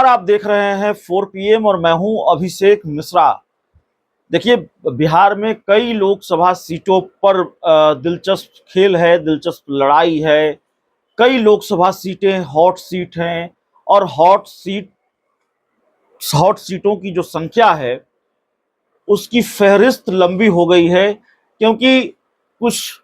आप देख रहे हैं 4 PM और मैं हूं अभिषेक मिश्रा। देखिए, बिहार में कई लोकसभा सीटों पर दिलचस्प खेल है, दिलचस्प लड़ाई है। कई लोकसभा सीटें हॉट सीट हैं और हॉट सीटों की जो संख्या है उसकी फहरिस्त लंबी हो गई है, क्योंकि कुछ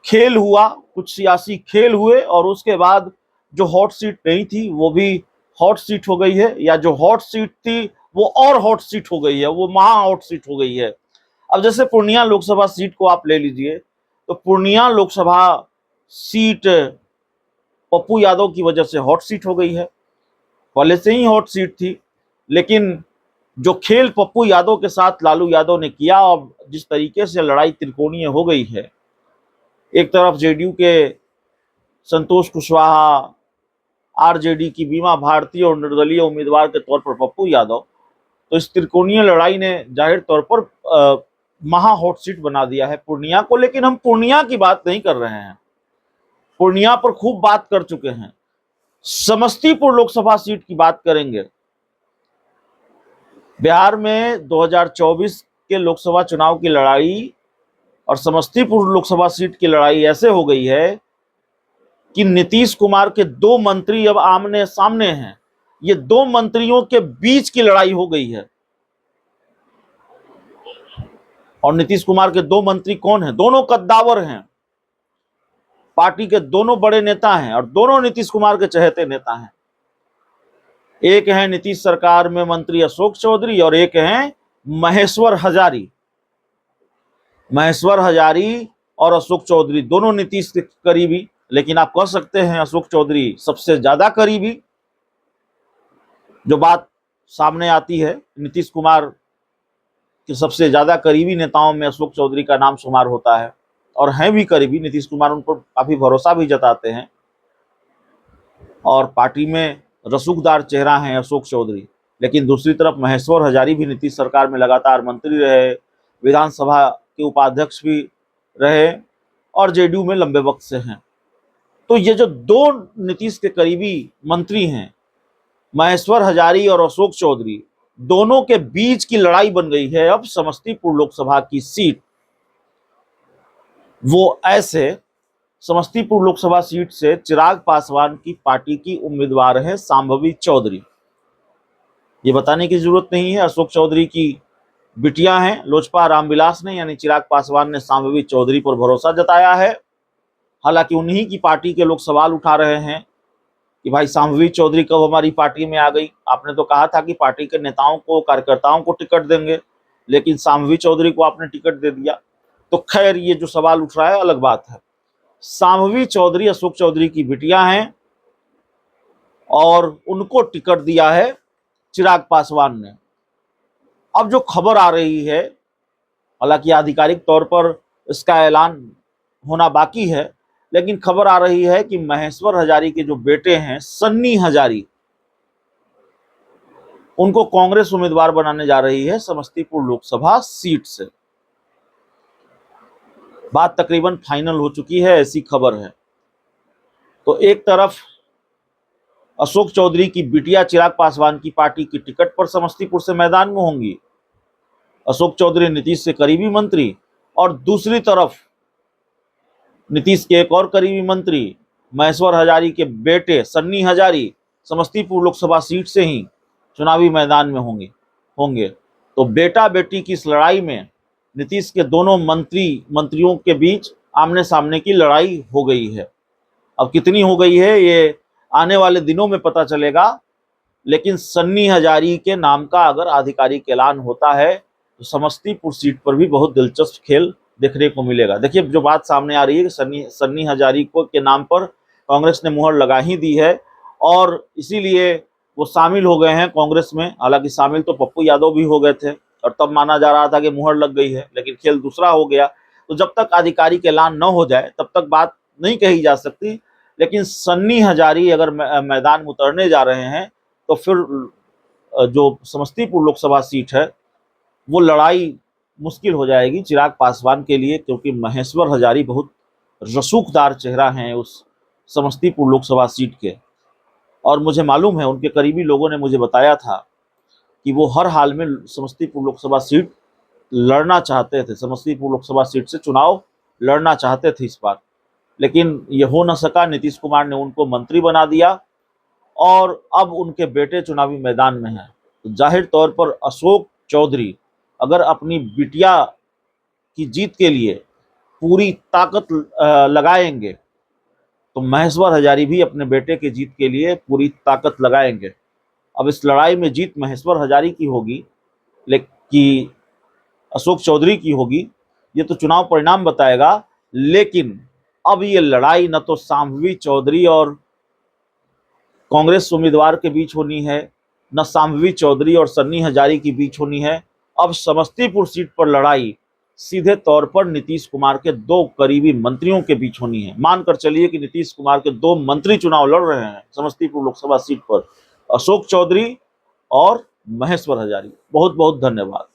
खेल हुआ, कुछ सियासी खेल हुए और उसके बाद जो हॉट सीट नहीं थी वो भी हॉट सीट हो गई है, या जो हॉट सीट थी वो और हॉट सीट हो गई है, वो महा हॉट सीट हो गई है। अब जैसे पूर्णिया लोकसभा सीट को आप ले लीजिए, तो पूर्णिया लोकसभा सीट पप्पू यादव की वजह से हॉट सीट हो गई है। पहले से ही हॉट सीट थी, लेकिन जो खेल पप्पू यादव के साथ लालू यादव ने किया और जिस तरीके से लड़ाई त्रिकोणीय हो गई है, एक तरफ जेडीयू के संतोष कुशवाहा, आरजेडी की बीमा भारती और निर्दलीय उम्मीदवार के तौर पर पप्पू यादव, तो इस त्रिकोणीय लड़ाई ने जाहिर तौर पर महा हॉट सीट बना दिया है पूर्णिया को। लेकिन हम पूर्णिया की बात नहीं कर रहे हैं, पूर्णिया पर खूब बात कर चुके हैं। समस्तीपुर लोकसभा सीट की बात करेंगे। बिहार में 2024 के लोकसभा चुनाव की लड़ाई और समस्तीपुर लोकसभा सीट की लड़ाई ऐसे हो गई है कि नीतीश कुमार के 2 मंत्री अब आमने सामने हैं। ये 2 मंत्रियों के बीच की लड़ाई हो गई है। और नीतीश कुमार के 2 मंत्री कौन हैं? दोनों कद्दावर हैं, पार्टी के दोनों बड़े नेता हैं और दोनों नीतीश कुमार के चहेते नेता हैं। एक है नीतीश सरकार में मंत्री अशोक चौधरी और एक हैं महेश्वर हजारी। महेश्वर हजारी और अशोक चौधरी दोनों नीतीश के करीबी, लेकिन आप कह सकते हैं अशोक चौधरी सबसे ज्यादा करीबी। जो बात सामने आती है, नीतीश कुमार के सबसे ज्यादा करीबी नेताओं में अशोक चौधरी का नाम शुमार होता है और हैं भी करीबी। नीतीश कुमार उन पर काफी भरोसा भी जताते हैं और पार्टी में रसूखदार चेहरा है अशोक चौधरी। लेकिन दूसरी तरफ महेश्वर हजारी भी नीतीश सरकार में लगातार मंत्री रहे, विधानसभा के उपाध्यक्ष भी रहे और जेडीयू में लंबे वक्त से हैं। तो ये जो 2 नीतीश के करीबी मंत्री हैं, महेश्वर हजारी और अशोक चौधरी, दोनों के बीच की लड़ाई बन गई है अब समस्तीपुर लोकसभा की सीट। वो ऐसे समस्तीपुर लोकसभा सीट से चिराग पासवान की पार्टी की उम्मीदवार है शांभवी चौधरी। ये बताने की जरूरत नहीं है, अशोक चौधरी की बिटिया हैं लोजपा रामविलास ने, यानी चिराग पासवान ने शांभवी चौधरी पर भरोसा जताया है। हालांकि उन्हीं की पार्टी के लोग सवाल उठा रहे हैं कि भाई शांभवी चौधरी कब हमारी पार्टी में आ गई? आपने तो कहा था कि पार्टी के नेताओं को, कार्यकर्ताओं को टिकट देंगे, लेकिन शांभवी चौधरी को आपने टिकट दे दिया। तो खैर, ये जो सवाल उठ रहा है अलग बात है। शांभवी चौधरी अशोक चौधरी की बिटिया हैं और उनको टिकट दिया है चिराग पासवान ने। अब जो खबर आ रही है, हालांकि आधिकारिक तौर पर इसका ऐलान होना बाकी है, लेकिन खबर आ रही है कि महेश्वर हजारी के जो बेटे हैं सन्नी हजारी, उनको कांग्रेस उम्मीदवार बनाने जा रही है समस्तीपुर लोकसभा सीट से। बात तकरीबन फाइनल हो चुकी है, ऐसी खबर है। तो एक तरफ अशोक चौधरी की बिटिया चिराग पासवान की पार्टी की टिकट पर समस्तीपुर से मैदान में होंगी, अशोक चौधरी नीतीश से करीबी मंत्री, और दूसरी तरफ नीतीश के एक और करीबी मंत्री महेश्वर हजारी के बेटे सन्नी हजारी समस्तीपुर लोकसभा सीट से ही चुनावी मैदान में होंगे। तो बेटा बेटी की इस लड़ाई में नीतीश के दोनों मंत्रियों के बीच आमने सामने की लड़ाई हो गई है। अब कितनी हो गई है ये आने वाले दिनों में पता चलेगा, लेकिन सन्नी हजारी के नाम का अगर आधिकारिक ऐलान होता है तो समस्तीपुर सीट पर भी बहुत दिलचस्प खेल देखने को मिलेगा। देखिए, जो बात सामने आ रही है कि सन्नी हजारी को के नाम पर कांग्रेस ने मुहर लगा ही दी है और इसीलिए वो शामिल हो गए हैं कांग्रेस में। हालांकि शामिल तो पप्पू यादव भी हो गए थे और तब माना जा रहा था कि मुहर लग गई है, लेकिन खेल दूसरा हो गया। तो जब तक आधिकारिक ऐलान न हो जाए तब तक बात नहीं कही जा सकती। लेकिन सन्नी हजारी अगर मैदान में उतरने जा रहे हैं तो फिर जो समस्तीपुर लोकसभा सीट है वो लड़ाई मुश्किल हो जाएगी चिराग पासवान के लिए, क्योंकि महेश्वर हजारी बहुत रसूखदार चेहरा हैं उस समस्तीपुर लोकसभा सीट के। और मुझे मालूम है, उनके करीबी लोगों ने मुझे बताया था कि वो हर हाल में समस्तीपुर लोकसभा सीट लड़ना चाहते थे, समस्तीपुर लोकसभा सीट से चुनाव लड़ना चाहते थे इस बार, लेकिन ये हो न सका। नीतीश कुमार ने उनको मंत्री बना दिया और अब उनके बेटे चुनावी मैदान में हैं। तो जाहिर तौर पर अशोक चौधरी अगर अपनी बिटिया की जीत के लिए पूरी ताकत लगाएंगे तो महेश्वर हजारी भी अपने बेटे के जीत के लिए पूरी ताकत लगाएंगे। अब इस लड़ाई में जीत महेश्वर हजारी की होगी लेकिन अशोक चौधरी की होगी, ये तो चुनाव परिणाम बताएगा। लेकिन अब ये लड़ाई न तो शांभवी चौधरी और कांग्रेस उम्मीदवार के बीच होनी है, न शांभवी चौधरी और सन्नी हजारी के बीच होनी है। अब समस्तीपुर सीट पर लड़ाई सीधे तौर पर नीतीश कुमार के दो करीबी मंत्रियों के बीच होनी है। मानकर चलिए कि नीतीश कुमार के दो मंत्री चुनाव लड़ रहे हैं समस्तीपुर लोकसभा सीट पर, अशोक चौधरी और महेश्वर हजारी। बहुत बहुत धन्यवाद।